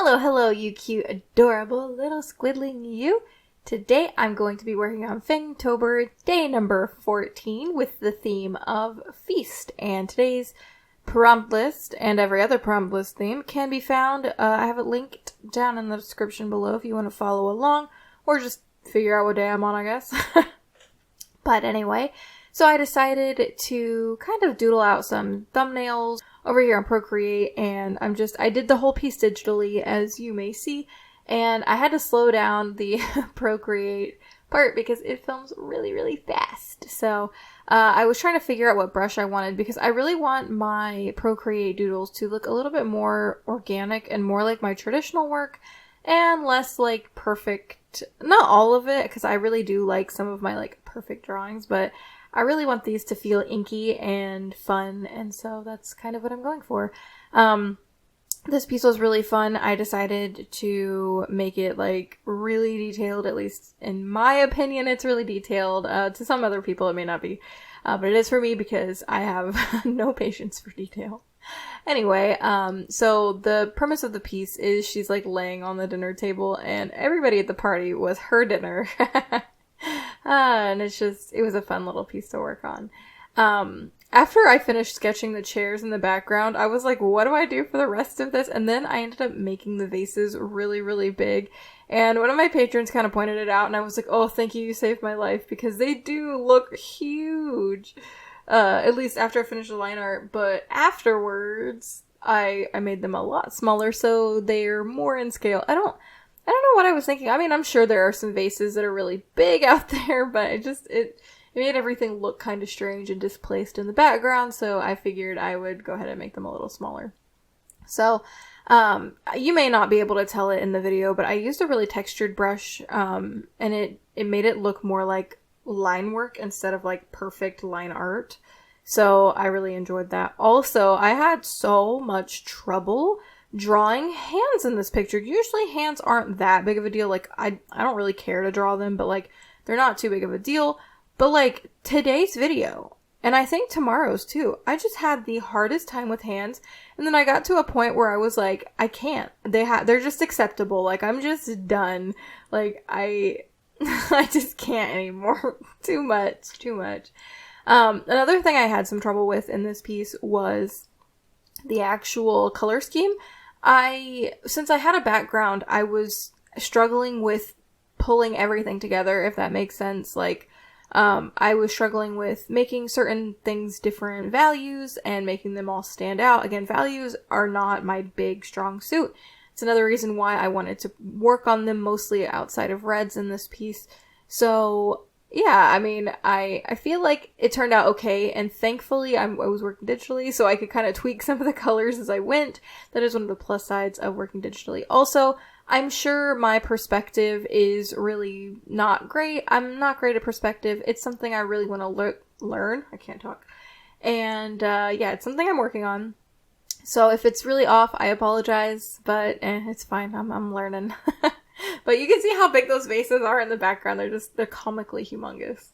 Hello, you cute, adorable little squidling you. Today I'm going to be working on FANGTOBER day number 14 with the theme of Feast. And today's prompt list and every other prompt list theme can be found. I have it linked down in the description below if you want to follow along or just figure out what day I'm on, I guess. But anyway, so I decided to kind of doodle out some thumbnails over here on Procreate, and I did the whole piece digitally, as you may see, and I had to slow down the Procreate part because it films really, really fast. So I was trying to figure out what brush I wanted because I really want my Procreate doodles to look a little bit more organic and more like my traditional work and less like perfect, not all of it, because I really do like some of my like perfect drawings, but I really want these to feel inky and fun, and so that's kind of what I'm going for. This piece was really fun. I decided to make it like really detailed, at least in my opinion it's really detailed. To some other people it may not be, but it is for me because I have no patience for detail. Anyway, so the premise of the piece is she's like laying on the dinner table and everybody at the party was her dinner. And it was a fun little piece to work on. After I finished sketching the chairs in the background, I was like, what do I do for the rest of this? And then I ended up making the vases really, really big. And one of my patrons kind of pointed it out, and I was like, oh, thank you, you saved my life, because they do look huge. At least after I finished the line art, but afterwards, I made them a lot smaller, so they're more in scale. I don't know what I was thinking. I mean, I'm sure there are some vases that are really big out there, but it made everything look kind of strange and displaced in the background, so I figured I would go ahead and make them a little smaller. So, you may not be able to tell it in the video, but I used a really textured brush, and it made it look more like line work instead of like perfect line art. So I really enjoyed that. Also, I had so much trouble drawing hands in this picture. Usually hands aren't that big of a deal. Like, I don't really care to draw them, but like, they're not too big of a deal. But like, today's video, and I think tomorrow's too, I just had the hardest time with hands. And then I got to a point where I was like, I can't. They're just acceptable. Like, I'm just done. Like, I just can't anymore. Too much. Another thing I had some trouble with in this piece was the actual color scheme. Since I had a background, I was struggling with pulling everything together, if that makes sense. Like, I was struggling with making certain things different values and making them all stand out. Again, values are not my big, strong suit. It's another reason why I wanted to work on them mostly outside of reds in this piece. So, yeah, I mean, I feel like it turned out okay, and thankfully I was working digitally, so I could kind of tweak some of the colors as I went. That is one of the plus sides of working digitally. Also, I'm sure my perspective is really not great. I'm not great at perspective. It's something I really want to learn. I can't talk. And, yeah, it's something I'm working on. So if it's really off, I apologize, but it's fine. I'm learning. But you can see how big those vases are in the background. They're comically humongous.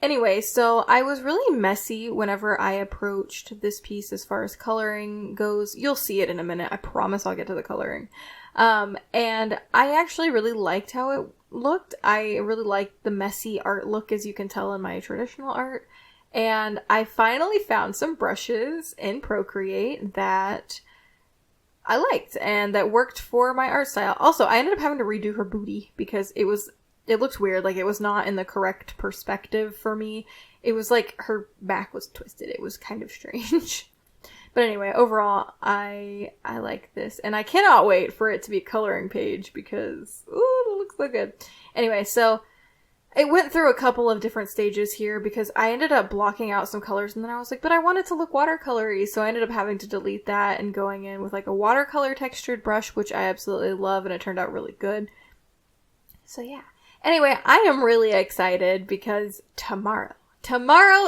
Anyway, so I was really messy whenever I approached this piece as far as coloring goes. You'll see it in a minute. I promise I'll get to the coloring. And I actually really liked how it looked. I really liked the messy art look, as you can tell in my traditional art. And I finally found some brushes in Procreate that I liked and that worked for my art style. Also, I ended up having to redo her booty because it looked weird. Like, it was not in the correct perspective for me. It was like her back was twisted. It was kind of strange. But anyway, overall, I like this. And I cannot wait for it to be a coloring page because, ooh, it looks so good. Anyway, so it went through a couple of different stages here because I ended up blocking out some colors, and then I was like, but I want it to look watercolory, so I ended up having to delete that and going in with like a watercolor textured brush, which I absolutely love, and it turned out really good. So yeah. Anyway, I am really excited because tomorrow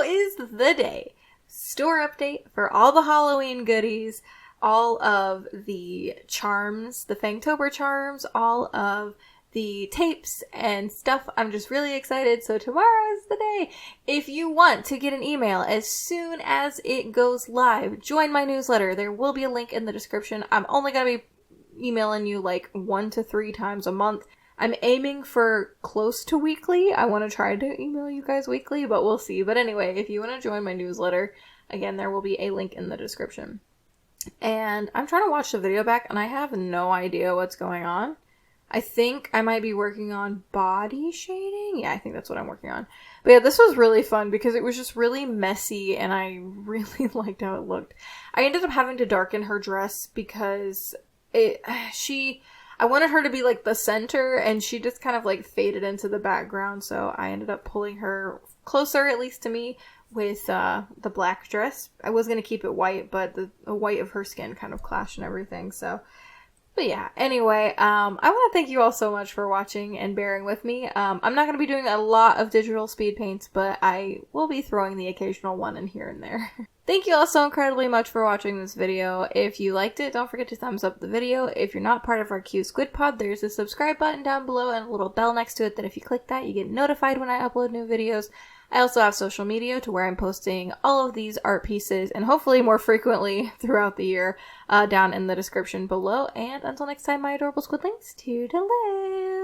is the day. Store update for all the Halloween goodies, all of the charms, the FANGTOBER charms, all of the tapes and stuff. I'm just really excited. So tomorrow is the day. If you want to get an email as soon as it goes live, join my newsletter. There will be a link in the description. I'm only going to be emailing you like 1 to 3 times a month. I'm aiming for close to weekly. I want to try to email you guys weekly, but we'll see. But anyway, if you want to join my newsletter, again, there will be a link in the description. And I'm trying to watch the video back, and I have no idea what's going on. I think I might be working on body shading. Yeah, I think that's what I'm working on. But yeah, this was really fun because it was just really messy, and I really liked how it looked. I ended up having to darken her dress because I wanted her to be like the center, and she just kind of like faded into the background, so I ended up pulling her closer, at least to me, with the black dress. I was going to keep it white, but the white of her skin kind of clashed and everything, so... But yeah, anyway, I want to thank you all so much for watching and bearing with me. I'm not going to be doing a lot of digital speed paints, but I will be throwing the occasional one in here and there. Thank you all so incredibly much for watching this video. If you liked it, don't forget to thumbs up the video. If you're not part of our Q Squid Pod, there's a subscribe button down below and a little bell next to it that if you click that, you get notified when I upload new videos. I also have social media to where I'm posting all of these art pieces, and hopefully more frequently throughout the year, down in the description below. And until next time, my adorable squidlings, toodaloo!